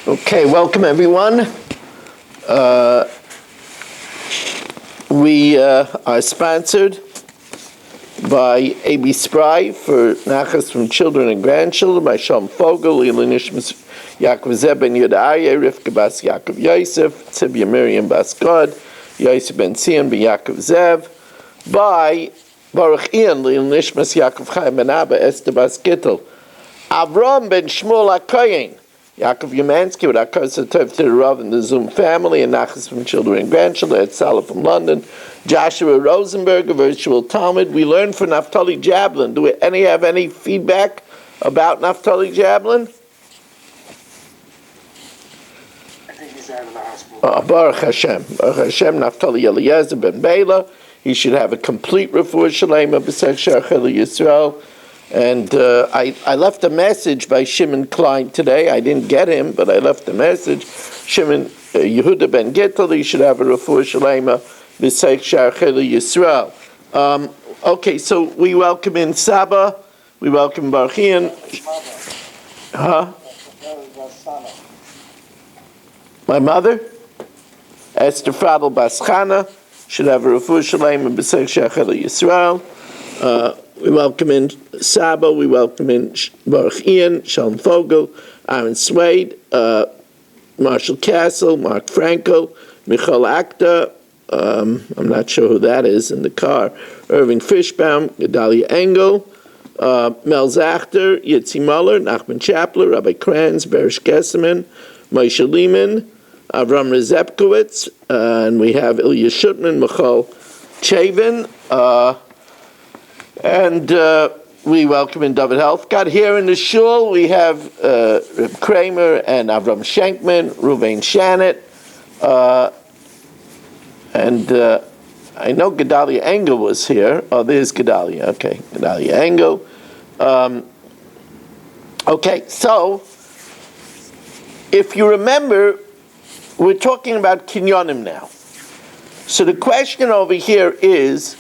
Okay, welcome everyone. We are sponsored by A.B. Spry for Nachas from children and grandchildren, by Shalom Fogel, Ilin Ishmas Yaakov Zeb ben Yudaya, Rivka Bas Yaakov Yosef, Tzibya Miriam Bas God, Yosef ben Sion ben Yaakov Zev, by Baruch Ian, Ilin Ishmas Yaakov Chaim ben Abba, Esther Bas Gittel, Avram ben Shmuel HaKoyen, Yaakov Yamansky with Akar Tov to the Rav and the Zoom family, and Nachas from children and grandchildren, Ed Salah from London, Joshua Rosenberg, a virtual Talmud. We learned from Naftali Jablin. Do we have any feedback about Naftali Jablin? I think he's out of the hospital. Baruch Hashem. Baruch Hashem, Naftali Eliezer ben Bela. He should have a complete refuah shalema b'sech shachel Yisrael. And I left a message by Shimon Klein today. I didn't get him, but I left a message. Shimon Yehuda ben Gittel, he should have a refuah shalema b'seich shachel Yisrael. Okay, so we welcome in Saba, we welcome Barchian. Huh? My mother, Esther Fadl Baschana, should have a refuah shalema b'seich shachel Yisrael. We welcome in Saba, we welcome in Baruch Ian, Shalom Fogel, Aaron Swade, Marshall Castle, Mark Franco, Michal Akta, I'm not sure who that is in the car, Irving Fishbaum, Gedalia Engel, Mel Zachter, Yitzi Muller, Nachman Chapler, Rabbi Kranz, Berish Gesseman, Moshe Lehman, Avram Rezepkowitz, and we have Ilya Shutman, Michal Chavin, and we welcome in David Helfgott. Here in the shul, we have Reb Kramer and Avram Schenkman, Ruvain Shannet, and I know Gedalia Engel was here. Oh, there's Gedalia. Okay, Gedalia Engel. Okay, so if you remember, we're talking about kinyonim now. So the question over here is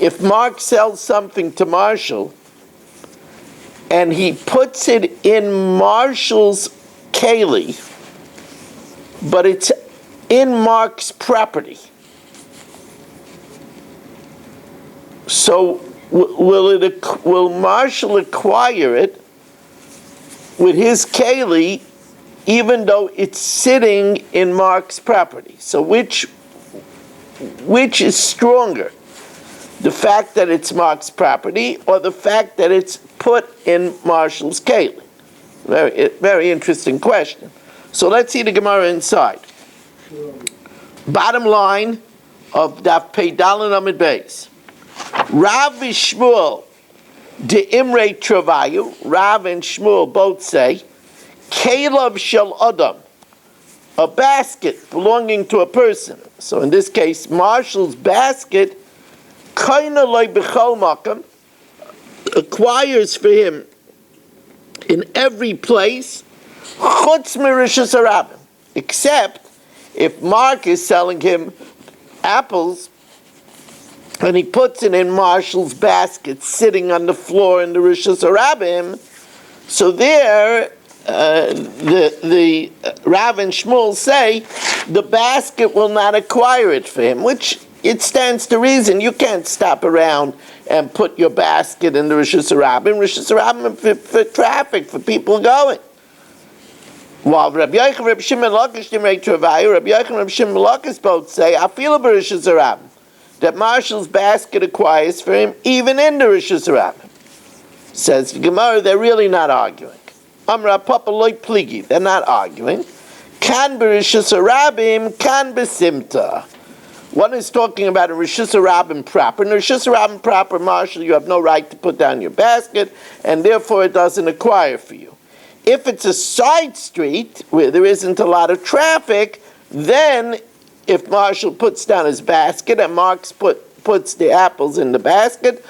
if Mark sells something to Marshall and he puts it in Marshall's keli, but it's in Mark's property, so will Marshall acquire it with his keli even though it's sitting in Mark's property? So which is stronger? The fact that it's Mark's property, or the fact that it's put in Marshall's keli? Very, very interesting question. So let's see the Gemara inside. Bottom line of Daf Pei Dalin Amid Beis. Rav Shmuel de Imre Travayu. Rav and Shmuel both say, Kelev shel Adam, a basket belonging to a person. So in this case, Marshall's basket acquires for him in every place, chutz mirishus harabim, except if Mark is selling him apples and he puts it in Marshall's basket sitting on the floor in the rishus harabim. So there, the Rav and Shmuel say the basket will not acquire it for him, which it stands to reason. You can't stop around and put your basket in the Rishus Harabim. Rishus Harabim for traffic, for people going. While Rabbi Yochanan and Rabbi Shimon Lakish and Rabbi Shimon Lakish both say, I feel a Rishus Harabim, that Marshall's basket acquires for him even in the Rishus Harabim. Says the Gemara, they're really not arguing. Amra Papa Loy Pligi, they're not arguing. Kan b'Rishus Harabim, kan b'Simta. One is talking about a Rishus Harabim proper. In a Rishus Harabim proper, Marshall, you have no right to put down your basket, and therefore it doesn't acquire for you. If it's a side street where there isn't a lot of traffic, then if Marshall puts down his basket and Mark puts the apples in the basket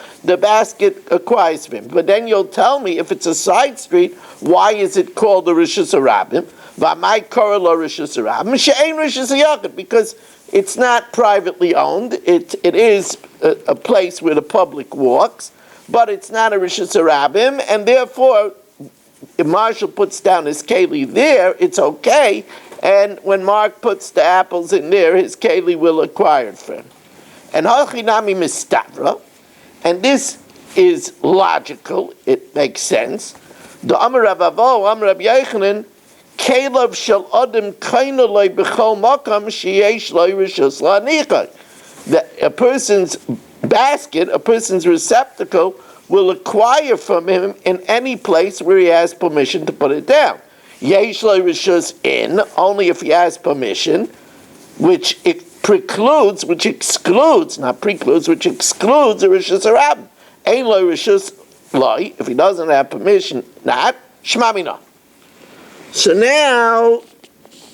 acquires for him. But then you'll tell me, if it's a side street, why is it called a Rishus Harabim? V'amai kora lo Rishus Harabim, she'ein Rishus Hayachid, because it's not privately owned. It is a place where the public walks, but it's not a Rishus Harabim, and therefore if Marshall puts down his keli there, it's okay. And when Mark puts the apples in there, his keli will acquire it for him. And hachinami mistavra, and this is logical. It makes sense. The Amar Rav Avo, Amar Rav Yochanan, kelav shel adam kaina loy b'chol makam sheyesh loy rishus la'anichai. A person's basket, a person's receptacle, will acquire from him in any place where he has permission to put it down. Yesh lo rishus in, only if he has permission, which excludes a rishus harabim. Ein lo rishus loy, if he doesn't have permission, not shmamina. So now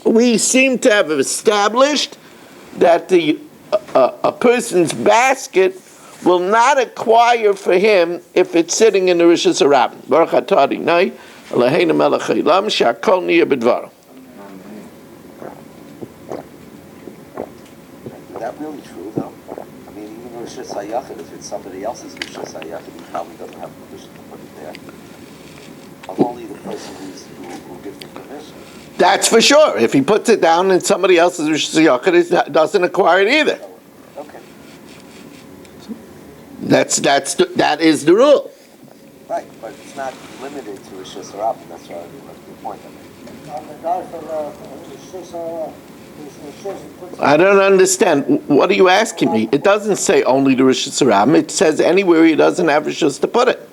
we seem to have established that a person's basket will not acquire for him if it's sitting in the rishus harabim. Baruch atah Adonai, Eloheinu melech haolam, she'akol niyeh b'dvaro. Is that really true, though? I mean, even rishus hayachid, if it's somebody else's rishus hayachid, he probably doesn't have permission to put it there. Of only the person who gives the permission. That's for sure. If he puts it down in somebody else's rishus hayachid, it doesn't acquire it either. Okay. That is the rule. Right, but it's not limited to rishus harabim. That's what I mean. That's the point of it. I don't understand. What are you asking me? It doesn't say only the rishus harabim. It says anywhere he doesn't have rishus to put it.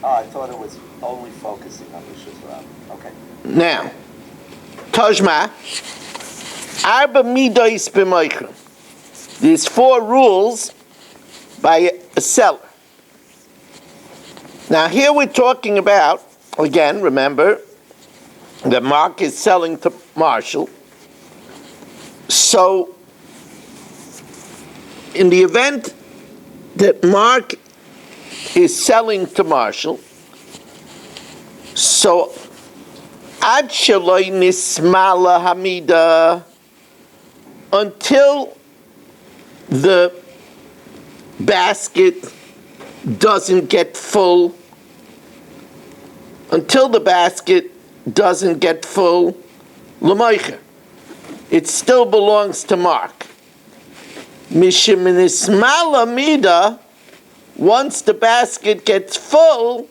Oh, I thought it was only focusing on rishus harabim. Okay. Now, Tajma, Arba Midos b'Moichem. There's 4 rules by a seller. Now here we're talking about, again, remember, that Mark is selling to Marshall. So, in the event that Mark is selling to Marshall, so ad shaloi nismala hamida, until the basket doesn't get full, l'moicher, it still belongs to Mark. Mishim nismala mida, once the basket gets full,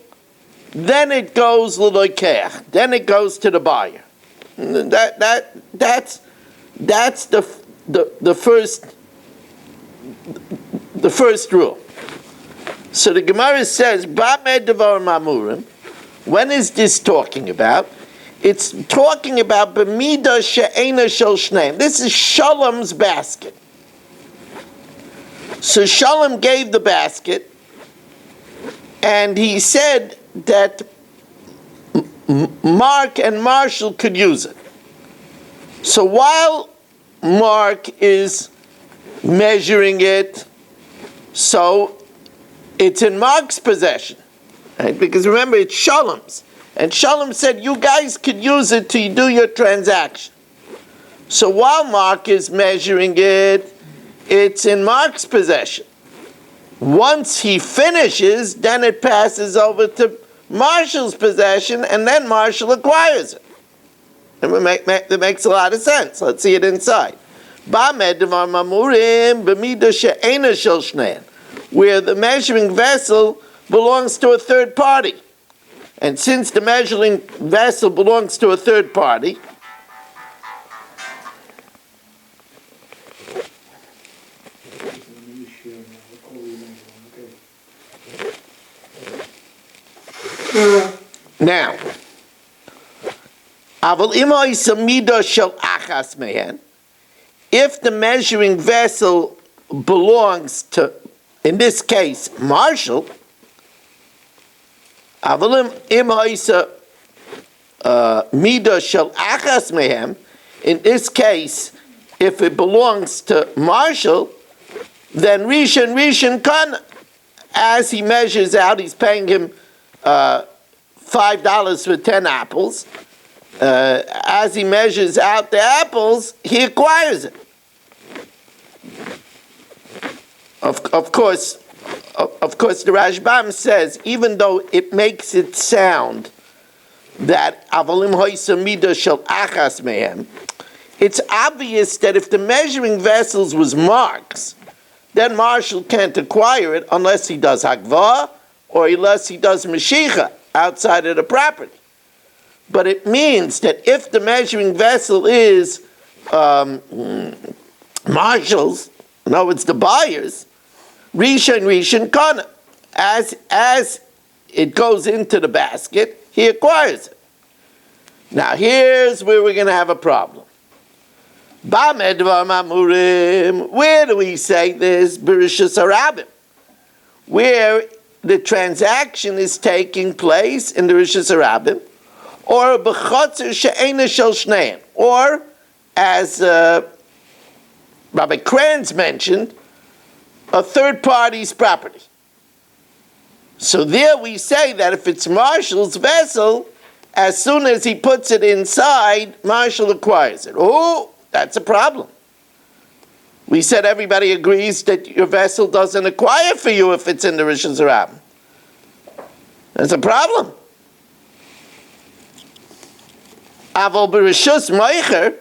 then it goes l'loikeach, then it goes to the buyer. That's the first rule. So the Gemara says, Ba'med devar mamurim. When is this talking about? It's talking about b'mida she'ena shel shneim. This is Shalom's basket. So Shalom gave the basket, and he said that Mark and Marshall could use it. So while Mark is measuring it, so it's in Mark's possession, right? Because remember, it's Shalom's. And Shalom said, you guys could use it to do your transaction. So while Mark is measuring it, it's in Mark's possession. Once he finishes, then it passes over to Marshall's possession, and then Marshall acquires it. And that makes a lot of sense. Let's see it inside. Where the measuring vessel belongs to a third party. And since the measuring vessel belongs to a third party, now, if the measuring vessel belongs to, in this case, Marshall, in this case, if it belongs to Marshall, then Rishon Kan, as he measures out, he's paying him $5 for 10 apples. As he measures out the apples, he acquires it. Of course, of course, the Rashbam says, even though it makes it sound that Avalim Hoysa Mida Shel Achas Mehem, it's obvious that if the measuring vessels was marks, then Marshall can't acquire it unless he does Hagvah or unless he does Mashicha outside of the property. But it means that if the measuring vessel is Marshall's, no, it's the buyer's, Rishon Kana. As it goes into the basket, he acquires it. Now here's where we're going to have a problem. Where do we say this? Bereshus Harabim, where the transaction is taking place in the Bereshus Harabim, or b'chotzer she'ena shel shneim, or as Rabbi Kranz mentioned, a third party's property. So there we say that if it's Marshall's vessel, as soon as he puts it inside, Marshall acquires it. Oh, that's a problem. We said everybody agrees that your vessel doesn't acquire for you if it's in the Rishon Zarab. That's a problem. Avol b'rishus meicher,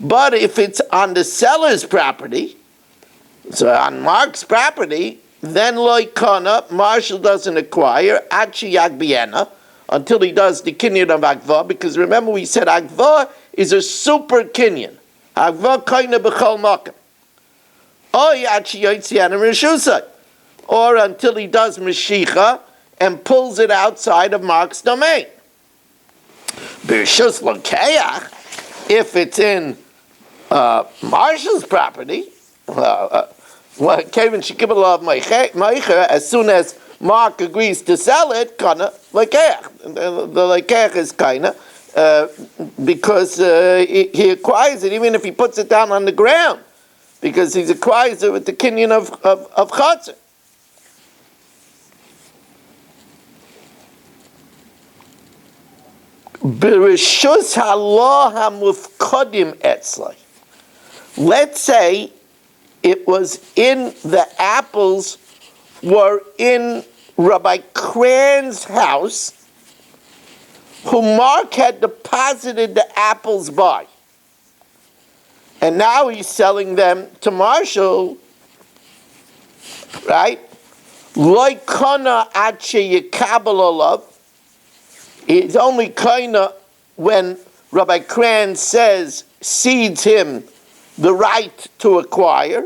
but if it's on the seller's property, so on Mark's property, then loikana, Marshall doesn't acquire, achi yagbiena, until he does the kinyan of Agva, because remember we said Agva is a super kinyan. Agva kaina b'chol makom. Or until he does Mashicha and pulls it outside of Mark's domain. B'rishus Lokeach, if it's in Marshall's property, Kevin Shekibel of Meicher, as soon as Mark agrees to sell it, Kana Lokeach. The Lokeach is Kana, because he acquires it even if he puts it down on the ground, because he acquires it with the kinyan of Chatzar. B'rishus halo hamufkodim etzlai. Let's say it was in the apples were in Rabbi Kranz's house, who Mark had deposited the apples by. And now he's selling them to Marshall, right? Loikana ache yekabel olav. It's only kinda when Rabbi Kranz cedes him the right to acquire,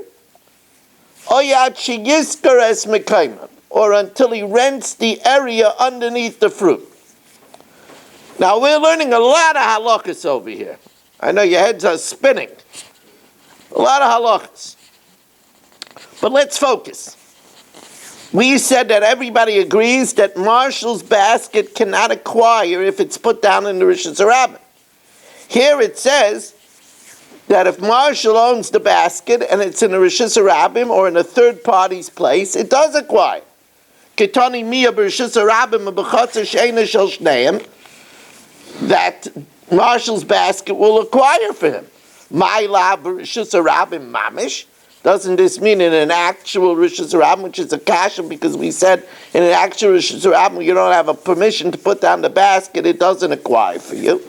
or until he rents the area underneath the fruit. Now we're learning a lot of halachas over here. I know your heads are spinning. A lot of halachas. But let's focus. We said that everybody agrees that Marshall's basket cannot acquire if it's put down in the Rishon Zarabim. Here it says that if Marshall owns the basket and it's in a Rishon Zarabim or in a third party's place, it does acquire. Ketani miya b'Rishon Zarabim b'chatzer she'ena shel shneim, that Marshall's basket will acquire for him. Ma'ila b'Rishon Zarabim mamish. Doesn't this mean in an actual Rishon Zarabim, which is a kasha, because we said in an actual Rishon Zarabim you don't have a permission to put down the basket, it doesn't acquire for you.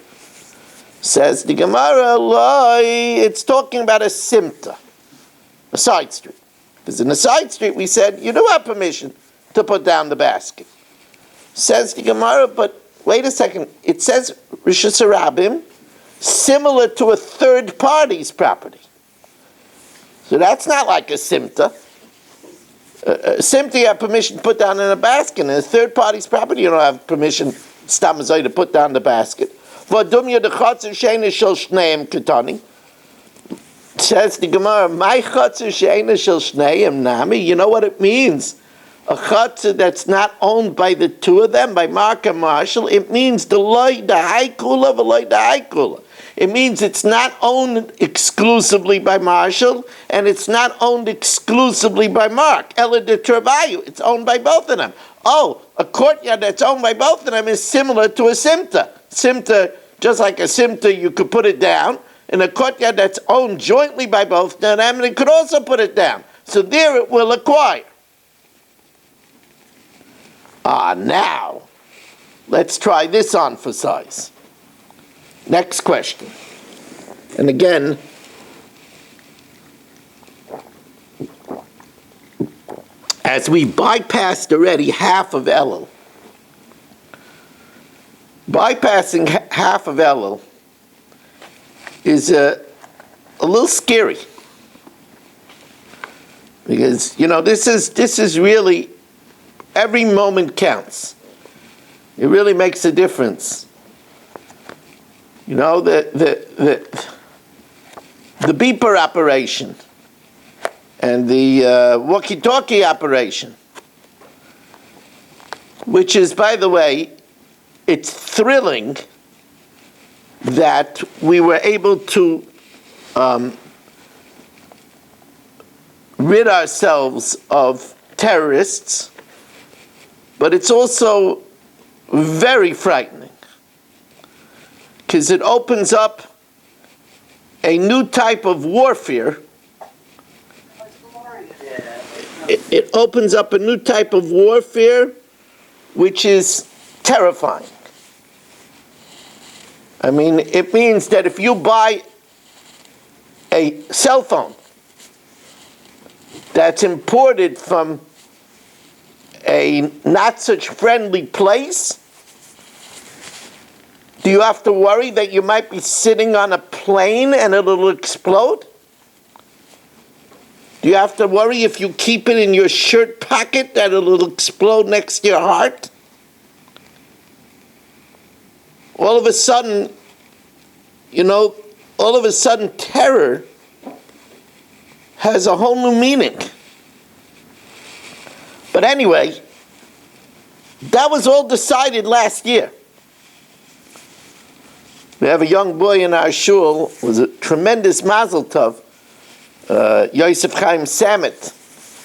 Says the Gemara, it's talking about a simta, a side street. Because in a side street we said you do have permission to put down the basket. Says the Gemara, but wait a second, it says Rishon Zarabim similar to a third party's property. So that's not like a simta. A simta you have permission to put down in a basket. In a third party's property you don't have permission to put down the basket. Says the Gemara, my chatzir she'ena shel shneim nami. You know what it means? A chatzir that's not owned by the two of them, by Mark and Marshall. It means the loy the haikula v'loy the haikula. It means it's not owned exclusively by Marshall, and it's not owned exclusively by Mark. Ela de Travayu, it's owned by both of them. Oh, a courtyard that's owned by both of them is similar to a simta. Simta, just like a simta, you could put it down. In a courtyard that's owned jointly by both of them, you could also put it down. So there it will acquire. Now, let's try this on for size. Next question. And again, as we bypassed already half of Elul, bypassing half of Elul is a little scary. Because, this is really, every moment counts. It really makes a difference. The beeper operation and the walkie-talkie operation, which is, by the way, it's thrilling that we were able to rid ourselves of terrorists, but it's also very frightening because it opens up a new type of warfare. It opens up a new type of warfare which is terrifying. I mean, it means that if you buy a cell phone that's imported from a not such friendly place, do you have to worry that you might be sitting on a plane and it'll explode? Do you have to worry if you keep it in your shirt pocket that it'll explode next to your heart? All of a sudden, terror has a whole new meaning. But anyway, that was all decided last year. We have a young boy in our shul, was a tremendous mazel tov, Yosef Chaim Samet,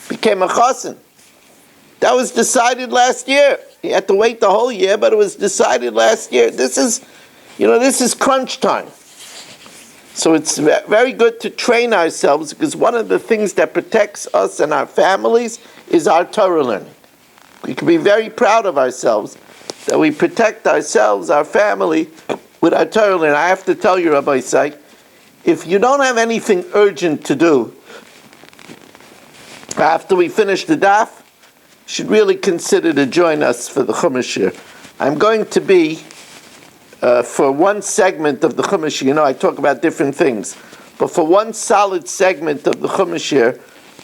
became a chassan. That was decided last year. He had to wait the whole year, but it was decided last year. This is crunch time. So it's very good to train ourselves, because one of the things that protects us and our families is our Torah learning. We can be very proud of ourselves that we protect ourselves, our family, with our Torah learning. I have to tell you, Rabbi Isai, if you don't have anything urgent to do after we finish the daf, you should really consider to join us for the Chumash year. I'm going to be for one segment of the Chumash year. I talk about different things, but for one solid segment of the Chumash year,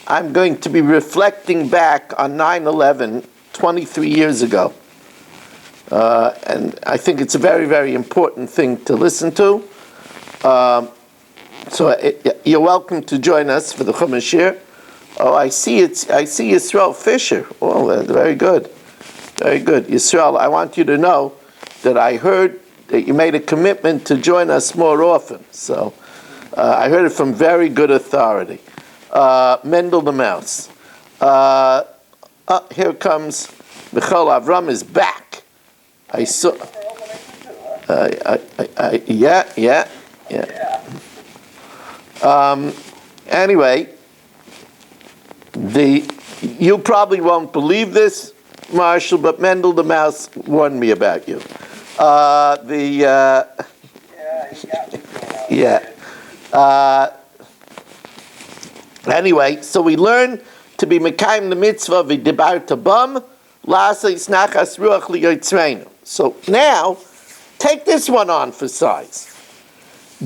I'm going to be reflecting back on 9/11, 23 years ago. And I think it's a very, very important thing to listen to. You're welcome to join us for the Chumash year. Oh, I see Yisrael Fisher. Oh, very good. Very good. Yisrael, I want you to know that I heard that you made a commitment to join us more often. So I heard it from very good authority. Mendel the Mouse. Here comes Michal Avram is back. I saw. Yeah. Anyway, you probably won't believe this, Marshall, but Mendel the Mouse warned me about you. Anyway, so we learn to be mekayim the mitzvah v'dibarta bam la'aseh nachas ruach liyotzreinu. So now, take this one on for size.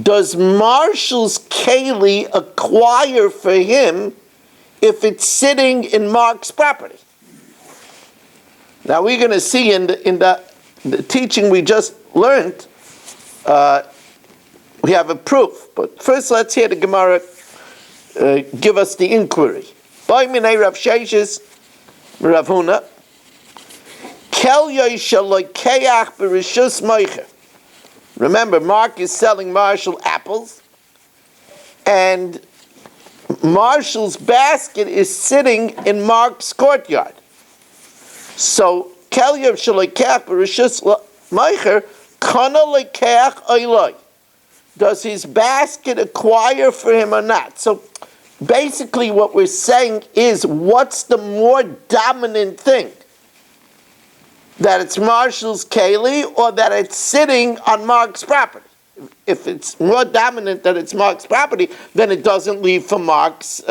Does Marshall's keli acquire for him if it's sitting in Mark's property? Now we're going to see in the teaching we just learned, we have a proof. But first let's hear the Gemara give us the inquiry. By minei Rav Sheshes, Rav Huna, kel yoishalokeach b'rishus moicher. Remember, Mark is selling Marshall apples, and Marshall's basket is sitting in Mark's courtyard. So, kel yoishalokeach b'rishus moicher, kana lekeach oiloi. Does his basket acquire for him or not? So, basically what we're saying is, what's the more dominant thing? that it's Marshall's keli or that it's sitting on Mark's property. If it's more dominant that it's Mark's property, then it doesn't leave for Mark's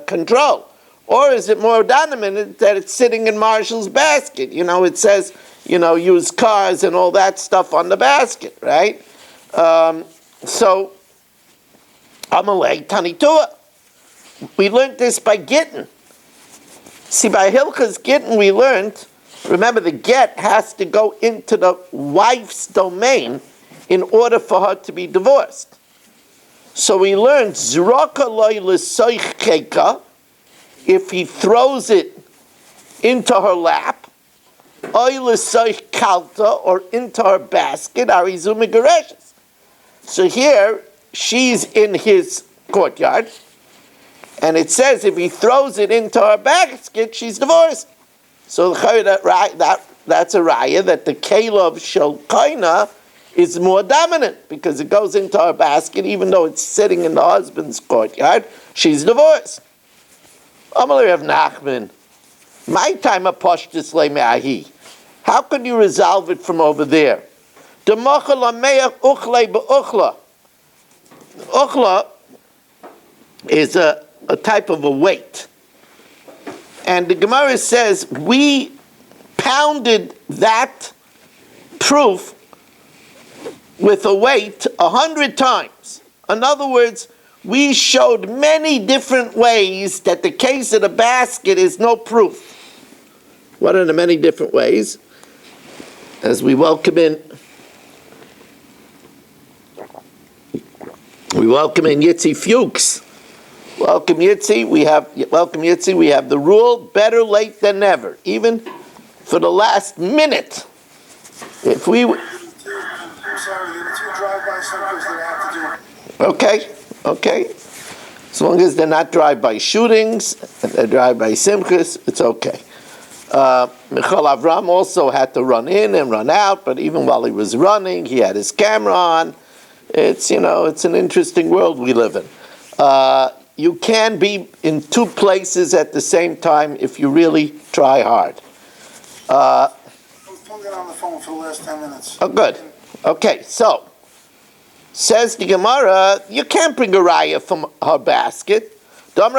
control. Or is it more dominant that it's sitting in Marshall's basket? It says, used cars and all that stuff on the basket, right? So, Amalei Tanitua. We learned this by Gittin. See, by Hilchas Gittin we learned, remember the get has to go into the wife's domain in order for her to be divorced. So we learned, Zroka loy l'soich keka, if he throws it into her lap, oy l'soich kalta, or into her basket, arizu megareshes. So here, she's in his courtyard, and it says if he throws it into her basket, she's divorced. So that's a raya that the kela of shalkaina is more dominant because it goes into her basket even though it's sitting in the husband's courtyard. She's divorced. Amalei Rav Nachman, my time of pashtus le'me'ahi. How can you resolve it from over there? Uchla is a type of a weight. And the Gemara says, we pounded that proof with a weight 100 times. In other words, we showed many different ways that the case of the basket is no proof. What are the many different ways? As we welcome in Yitzi Fuchs. Welcome Yitzi. We have the rule: better late than never, even for the last minute. If we I'm sorry, there were 2 drive-by somethings that I have to do. Okay. As long as they're not drive-by shootings, they're drive-by simchas, it's okay. Michal Avram also had to run in and run out, but even while he was running, he had his camera on. It's an interesting world we live in. You can be in 2 places at the same time if you really try hard. I was talking on the phone for the last 10 minutes. Oh, good. Okay, so, says the Gemara, you can't bring a raya from her basket. That's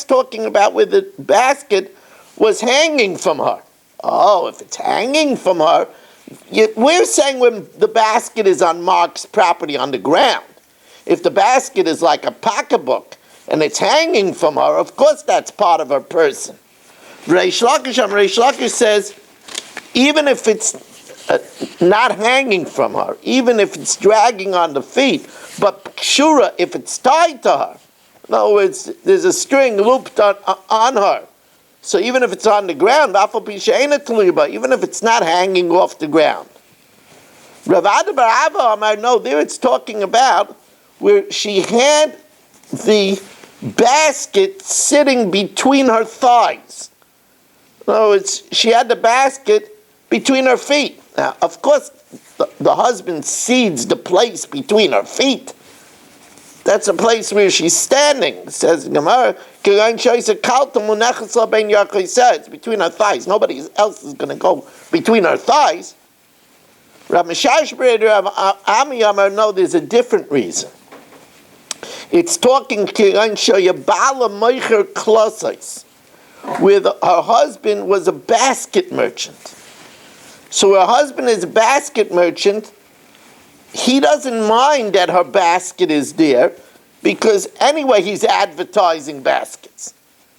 talking about where the basket was hanging from her. Oh, if it's hanging from her, we're saying when the basket is on Mark's property on the ground. If the basket is like a pocketbook and it's hanging from her, of course that's part of her person. Reish Lakish says, even if it's not hanging from her, even if it's dragging on the feet, but shura, if it's tied to her, in other words, there's a string looped on her. So even if it's on the ground, even if it's not hanging off the ground. Rav Ada bar Ava Amar, no, there it's talking about where she had the basket sitting between her thighs. In other words, she had the basket between her feet. Now, of course, the husband seeds the place between her feet. That's a place where she's standing. It says Gemara, it's between her thighs. Nobody else is going to go between her thighs. Rav Mishashbred, Rav Ami Amar, no, there's a different reason. It's talking where her husband was a basket merchant. So her husband is a basket merchant. He doesn't mind that her basket is there because anyway he's advertising baskets.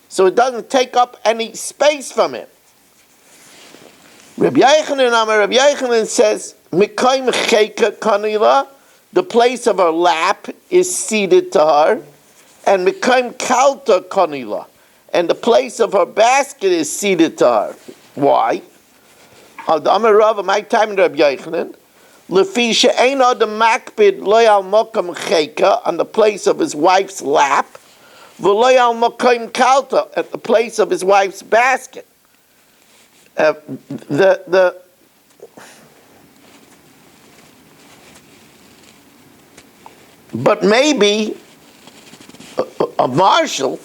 So it doesn't take up any space from him. Rabbi Yochanan says, Mikayim Cheka Kanila, the place of her lap is ceded to her, and Mikayim Kalta Kanila, and the place of her basket is ceded to her. Why? Amar Rava, my time in Rabbi Yochanan, Lefi she'ein adam makpid lo al mokam cheka, on the place of his wife's lap, v'lo al mokam kalta, at the place of his wife's basket. But maybe a marshal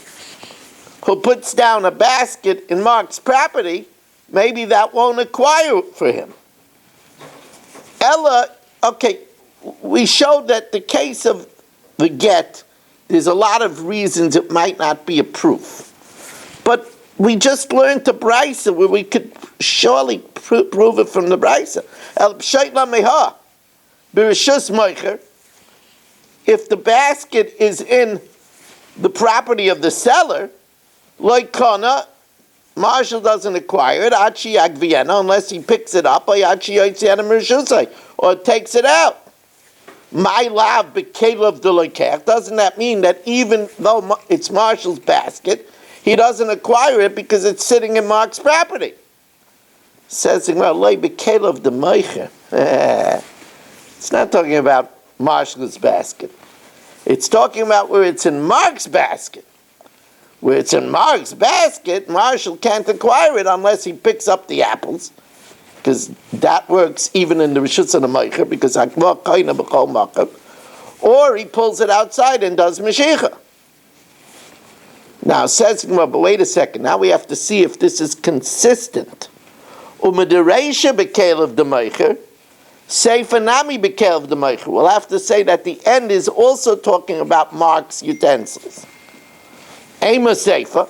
who puts down a basket in Mark's property, maybe that won't acquire for him. Ella, okay, we showed that the case of the get, there's a lot of reasons it might not be a proof. But we just learned to Brisa where we could surely prove it from the Brisa. El Psheit Lameha, B'Rishus Moicher, if the basket is in the property of the seller, like Kana, Marshall doesn't acquire it, Achi Agviena, unless he picks it up, or Achi Yotziana Mershusai, or takes it out. My love, Bekelev de Lekech, doesn't that mean that even though it's Marshall's basket, he doesn't acquire it because it's sitting in Mark's property? Says, well, Bekelev de Meicher. It's not talking about Marshall's basket. It's talking about where it's in Mark's basket. Where it's in Mark's basket, Marshall can't acquire it unless he picks up the apples, because that works even in the Rishus and the Meicher, because or he pulls it outside and does Mashiach. Now, says, but wait a second, now we have to see if this is consistent. U'medereisha bekelev de Meicher, Seifa nami bekelev de Meicher. We'll have to say that the end is also talking about Mark's utensils. Ema Seifa,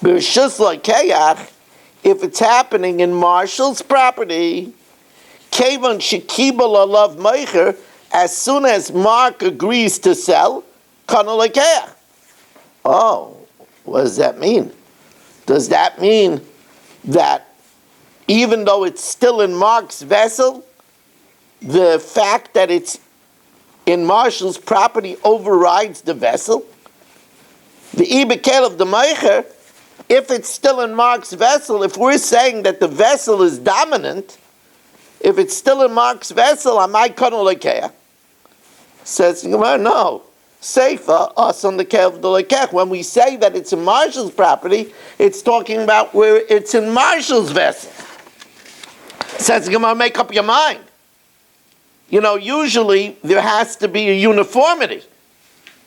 B'Rishus L'Keach, if it's happening in Marshall's property, Kevon Shekibel Alav Meicher, as soon as Mark agrees to sell, Kana L'Keach. Oh, what does that mean? Does that mean that even though it's still in Mark's vessel, the fact that it's in Marshall's property overrides the vessel? The Ibekel of the Meicher, if it's still in Mark's vessel, if we're saying that the vessel is dominant, if it's still in Mark's vessel, am I Kana L'Keach? Says, no. Seifa, us on the Kev de Lekech. When we say that it's in Marshall's property, it's talking about where it's in Marshall's vessel. Says, make up your mind. Usually there has to be a uniformity.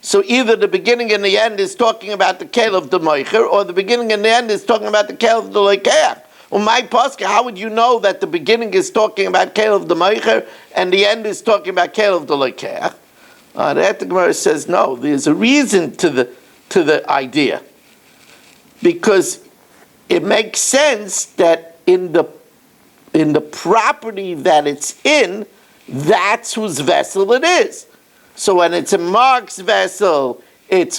So either the beginning and the end is talking about the Kelev de Meicher, or the beginning and the end is talking about the Kelev de Lekech. Well, my Pascha, how would you know that the beginning is talking about Kelev de Meicher and the end is talking about Kelev de Lekech? The Gemara says no. There's a reason to the idea, because it makes sense that in the property that it's in, that's whose vessel it is. So when it's in Mark's vessel, when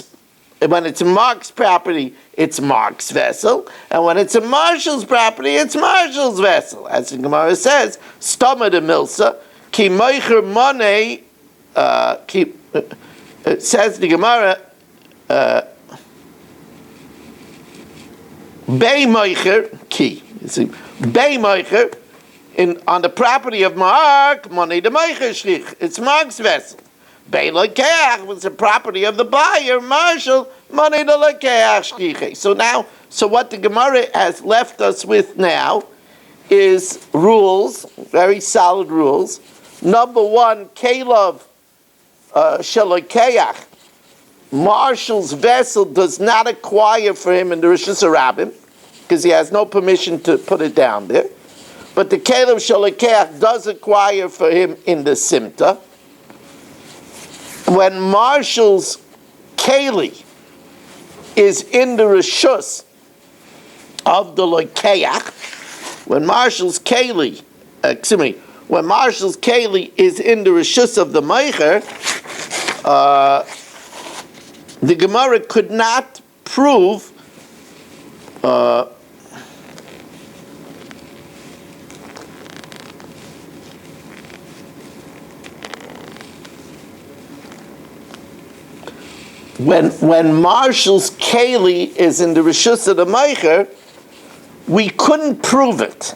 it's in Mark's property, it's Mark's vessel, and when it's in Marshall's property, it's Marshall's vessel. As the Gemara says, "Stama de Milsa ki meicher money." It says the Gemara, Bei Meicher ki. Bei Meicher on the property of Mark, money de Meicher shlich. It's Mark's vessel. Bei Lekeach was the property of the buyer, Marshall, money de Lekeach shlich. So what the Gemara has left us with now is rules, very solid rules. Number one, Kelev Shalokeach, Marshall's vessel does not acquire for him in the Rishus Harabim, because he has no permission to put it down there. But the Kelev Shalokeach does acquire for him in the Simta. When Marshall's Keli is in the Rishus of the Lokeach, when Marshall's Keli is in the Rishus of the Meicher, the Gemara could not prove when Marshall's Keli is in the Rishus of the Meicher, we couldn't prove it.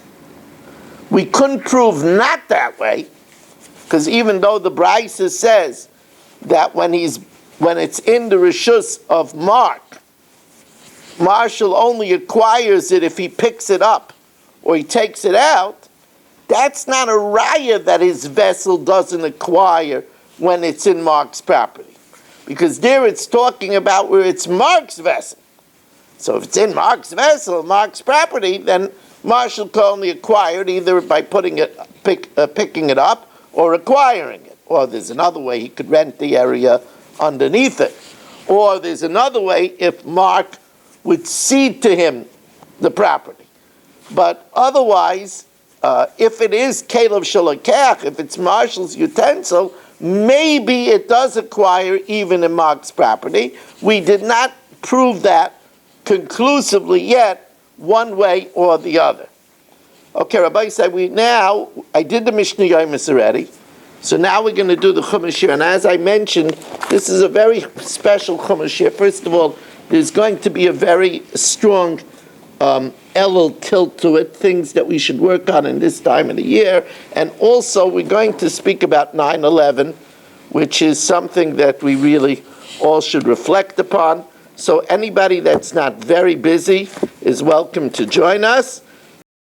We couldn't prove not that way, because even though the Brisa says that when it's in the Rishus of Mark, Marshall only acquires it if he picks it up or he takes it out, that's not a raya that his vessel doesn't acquire when it's in Mark's property. Because there it's talking about where it's Mark's vessel. So if it's in Mark's vessel, Mark's property, then Marshall can only acquire it either by picking it up or acquiring it. Or there's another way, he could rent the area underneath it. Or there's another way if Mark would cede to him the property. But otherwise, if it is Caleb Shalakach, if it's Marshall's utensil, maybe it does acquire even in Mark's property. We did not prove that conclusively yet, one way or the other. Okay, Rabbi said, I did the Mishnah Yomis already, so now we're going to do the Chumash here. And as I mentioned, this is a very special Chumash here. First of all, there's going to be a very strong Elul tilt to it, things that we should work on in this time of the year. And also, we're going to speak about 9/11, which is something that we really all should reflect upon. So anybody that's not very busy is welcome to join us.